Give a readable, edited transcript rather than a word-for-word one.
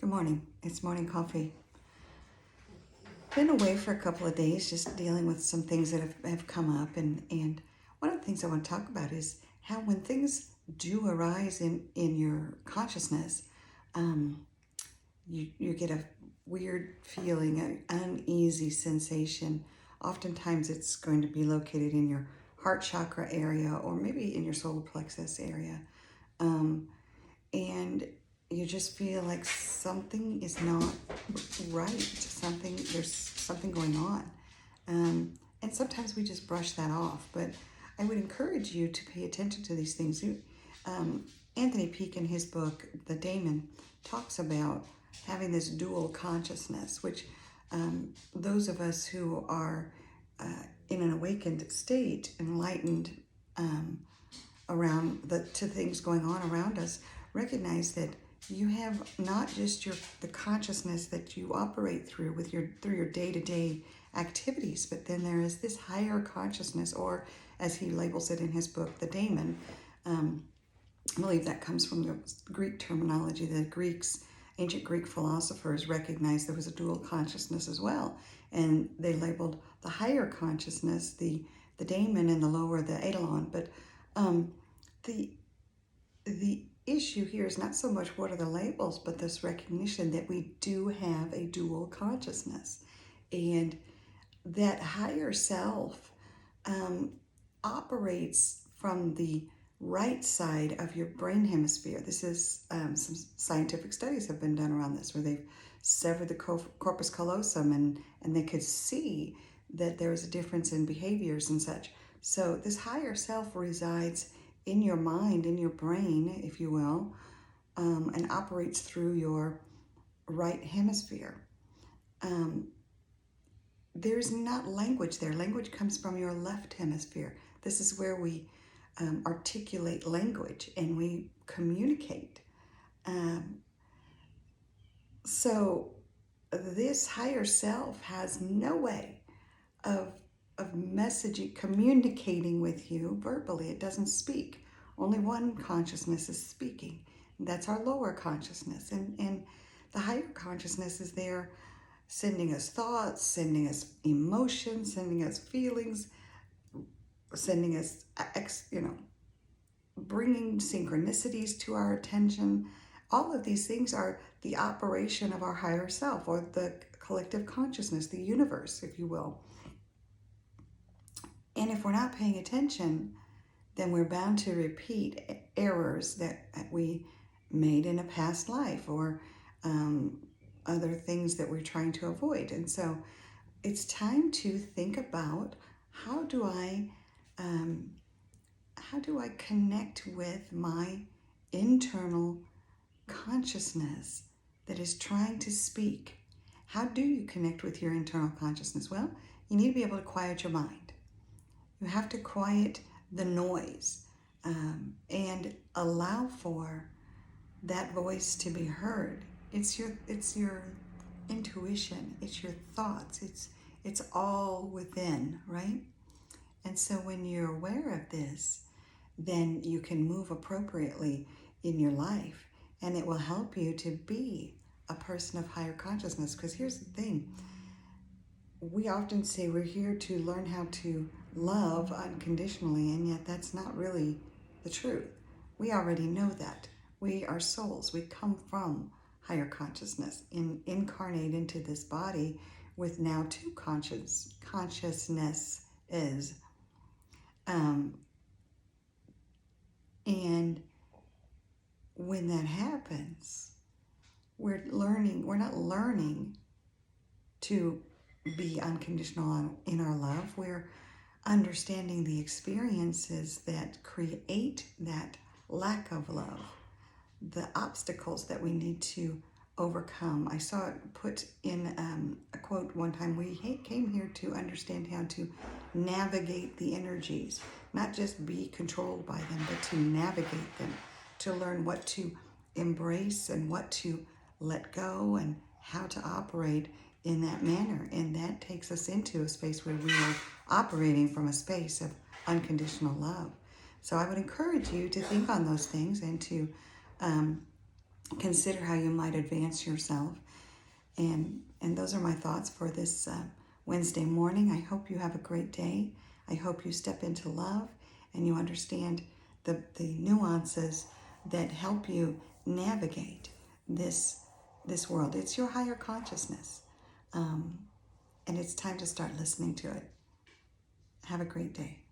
Good morning. It's morning coffee. Been away for a couple of days just dealing with some things that have come up. And one of the things I want to talk about is how when things do arise in your consciousness, you get a weird feeling, an uneasy sensation. Oftentimes it's going to be located in your heart chakra area or maybe in your solar plexus area. And you just feel like something is not right. There's something going on. And sometimes we just brush that off. But I would encourage you to pay attention to these things. Anthony Peake, in his book, The Daemon, talks about having this dual consciousness, which those of us who are in an awakened state, enlightened to things going on around us, recognize that you have not just the consciousness that you operate through your day-to-day activities, but then there is this higher consciousness, or as he labels it in his book, the daemon. I believe that comes from the Greek terminology. The ancient Greek philosophers recognized there was a dual consciousness as well, and they labeled the higher consciousness the daemon and the lower the eidolon. But the issue here is not so much what are the labels, but this recognition that we do have a dual consciousness, and that higher self operates from the right side of your brain hemisphere. This is some scientific studies have been done around this, where they've severed the corpus callosum and they could see that there is a difference in behaviors and such. So this higher self resides in your mind, in your brain, if you will, and operates through your right hemisphere. There's not language there. Language comes from your left hemisphere. This is where we articulate language and we communicate. So this higher self has no way of messaging, communicating with you verbally. It doesn't speak. Only one consciousness is speaking. That's our lower consciousness. And the higher consciousness is there sending us thoughts, sending us emotions, sending us feelings, sending us, bringing synchronicities to our attention. All of these things are the operation of our higher self, or the collective consciousness, the universe, if you will. And if we're not paying attention, then we're bound to repeat errors that we made in a past life, or other things that we're trying to avoid. And so it's time to think about how do I connect with my internal consciousness that is trying to speak. How do you connect with your internal consciousness? Well, you need to be able to quiet your mind. You have to quiet the noise and allow for that voice to be heard. It's your intuition. It's your thoughts. It's all within, right? And so when you're aware of this, then you can move appropriately in your life, and it will help you to be a person of higher consciousness. Because here's the thing. We often say we're here to learn how to love unconditionally, and yet that's not really the truth. We already know that. We are souls. We come from higher consciousness, incarnate into this body with now two consciousnesses. And when that happens, we're not learning to be unconditional in our love. We're understanding the experiences that create that lack of love, the obstacles that we need to overcome. I saw it put in a quote one time: we came here to understand how to navigate the energies, not just be controlled by them, but to navigate them, to learn what to embrace and what to let go, and how to operate in that manner. And that takes us into a space where we are operating from a space of unconditional love. So I would encourage you to think on those things and to consider how you might advance yourself. And those are my thoughts for this Wednesday morning. I hope you have a great day. I hope you step into love and you understand the nuances that help you navigate this world. It's your higher consciousness. And it's time to start listening to it. Have a great day.